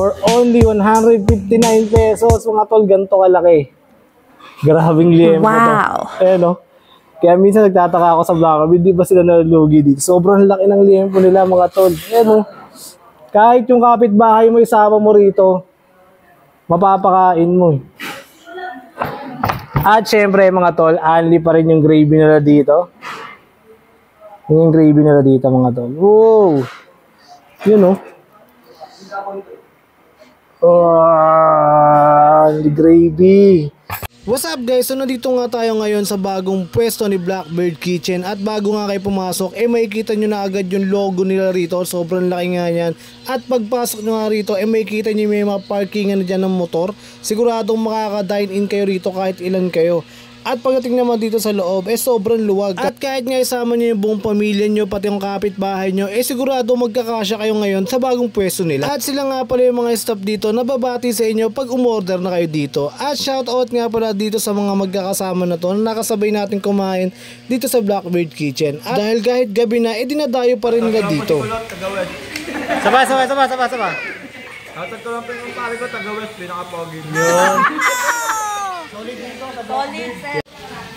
For only 159 pesos, mga tol, ganito kalaki. Grabing liempo to. Ayan o. Kaya minsan nagtataka ako sa Black, hindi ba sila nalulugi dito? Sobrang laki ng liempo nila, mga tol. Ayan o. Kahit yung kapitbahay mo, isama mo rito, mapapakain mo. At syempre, mga tol, only pa rin yung gravy nila dito. Yung gravy nila dito, mga tol. Wow! Yun o. The gravy. What's up guys? So nandito nga tayo ngayon sa bagong pwesto ni Blackbird Kitchen. At bago nga kayo pumasok, makikita nyo na agad yung logo nila rito. Sobrang laki nga yan. At pagpasok nyo nga rito, makikita nyo may mga parkingan na dyan ng motor. Siguradong makaka-dine in kayo rito kahit ilan kayo. At pagdating naman dito sa loob, sobrang luwag. At kahit nga isama nyo yung buong pamilya nyo, pati yung kapitbahay nyo, sigurado magkakasya kayo ngayon sa bagong pwesto nila. At sila nga pala yung mga staff dito na babati sa inyo pag umorder na kayo dito. At shoutout nga pala dito sa mga magkakasama na to na nakasabay natin kumain dito sa Blackbird Kitchen. At dahil kahit gabi na, dinadayo pa rin nila dito. Saba. Hatag ko lang po yung pari ko, taga-west, pinaka-pogi. Yun. Solid nito, solid sir.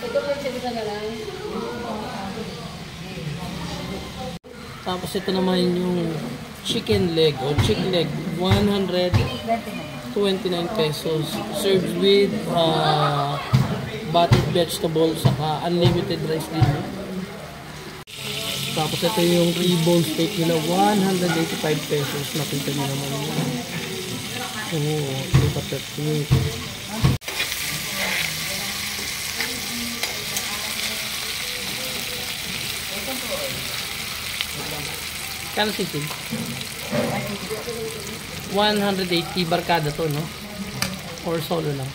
Ito po siya na lang. Tapos ito naman yung chicken leg o chick leg, 129 pesos. Served with buttered vegetable saka unlimited rice din. Tapos ito yung rebone steak nila, 185 pesos. Nakita nyo naman yun. Oo, lipat yun. Kano sisig? 180 barkada to, no? Or solo lang?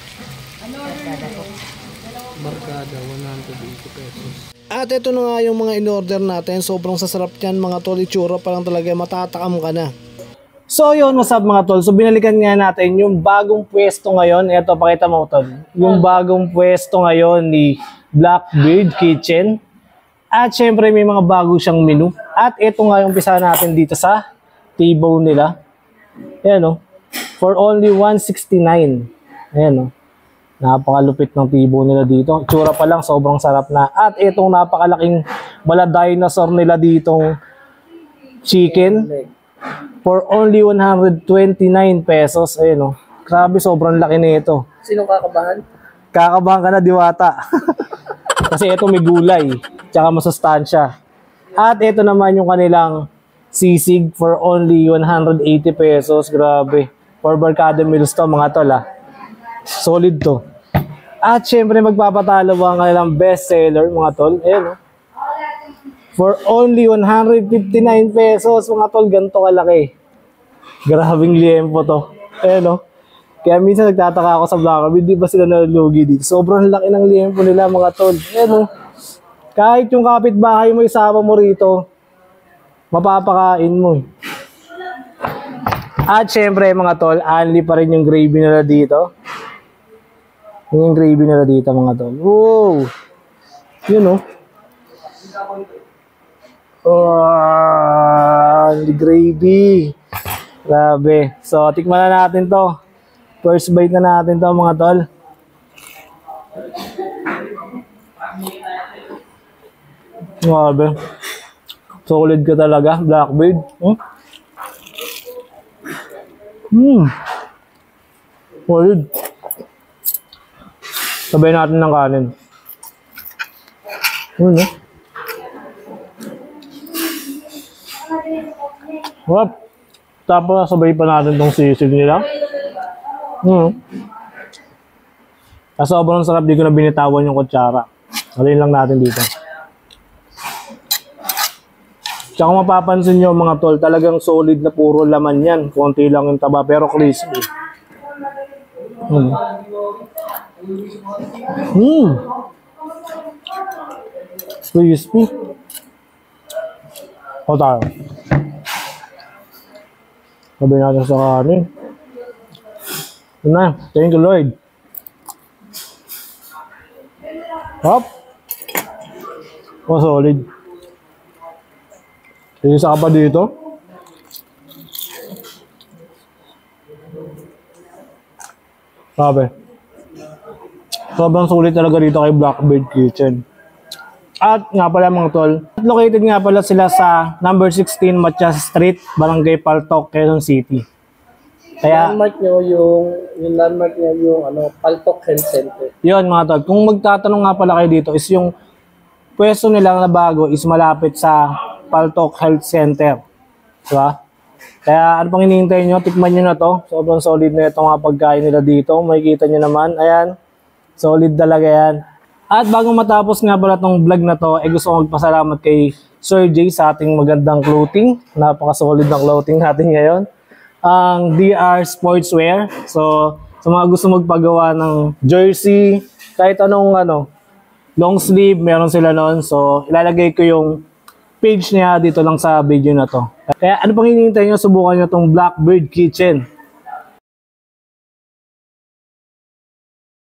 Barkada, 180 pesos. At ito na nga yung mga in-order natin. Sobrang sasarap yan, mga tol. Itsura pa lang talaga, matatakam ka na. So yun, what's up mga tol? So binalikan nga natin yung bagong pwesto ngayon. Ito, pakita mo tol. Yung bagong pwesto ngayon ni Blackbird Kitchen. At syempre may mga bago siyang menu. At ito nga yung umpisa natin dito sa table nila. Ayan o. For only 169. Ayan o. Napakalupit ng tibo nila dito. Itsura pa lang, sobrang sarap na. At itong napakalaking bala dinosaur nila ditong chicken. For only 129 pesos. Ayan o. Grabe, sobrang laki nito. Sinong kakabahan? Kakabahan ka na, diwata. Kasi ito may gulay. Tsaka masustansya. At ito naman yung kanilang sisig for only 180 pesos. Grabe. For barkada meals to mga tol ah. Solid to. At syempre magpapatalo ang kanilang best seller mga tol. Ayan o. For only 159 pesos mga tol. Ganito kalaki. Grabing liempo to. Ayan o. Kaya minsan nagtataka ako sa Black, hindi ba sila nalulugi dito? Sobrang laki ng liempo nila mga tol. Ayan o. Kahit yung kapitbahay mo, isama mo rito, mapapakain mo. At syempre mga tol, only pa rin yung gravy nila dito. Yung gravy nila dito mga tol. Wow! Yun o. The gravy. Grabe. So, tikman na natin to. First bite na natin to mga tol. Grabe. Solid ka talaga, Blackbird. Solid. Sabay natin ng kanin. Wap. Tapos sabay pa natin tong sisig nila. Sobrang sarap, di ko na binitawan yung kutsara. Alin lang natin dito. Tsaka kung mapapansin nyo mga tol, talagang solid na puro laman yan. Konti lang yung taba, pero crispy. Crispy. O tayo. Sabi natin sa kanin. Yun na. Thank you Lord. Hop. Oh, solid. Isa ka pa dito. Sabi. Sobrang sulit talaga dito kay Blackbird Kitchen. At nga pala mga tol, located nga pala sila sa number 16 Matias Street, Barangay Paltok, Quezon City. Kaya, Landmark nyo yung landmark niya yung Paltok Health Center. yun mga tol, kung magtatanong nga pala kayo dito is yung pwesto nila na bago is malapit sa Paltok Health Center. Diba? Kaya ano pang hinihintay nyo, tikman nyo na to. Sobrang solid na ito mga pagkain nila dito. Makikita nyo naman, ayan, solid talaga yan. At bago matapos nga pala tong vlog na to, gusto ko magpasalamat kay Sir Jay sa ating magandang clothing. Napaka-solid ng clothing natin ngayon. Ang DR Sportswear. So, sa mga gusto magpagawa ng jersey, kahit anong long sleeve, meron sila nun. So, ilalagay ko yung page niya dito lang sa video na to. Kaya ano pang hinihintay nyo, subukan nyo tong Blackbird Kitchen.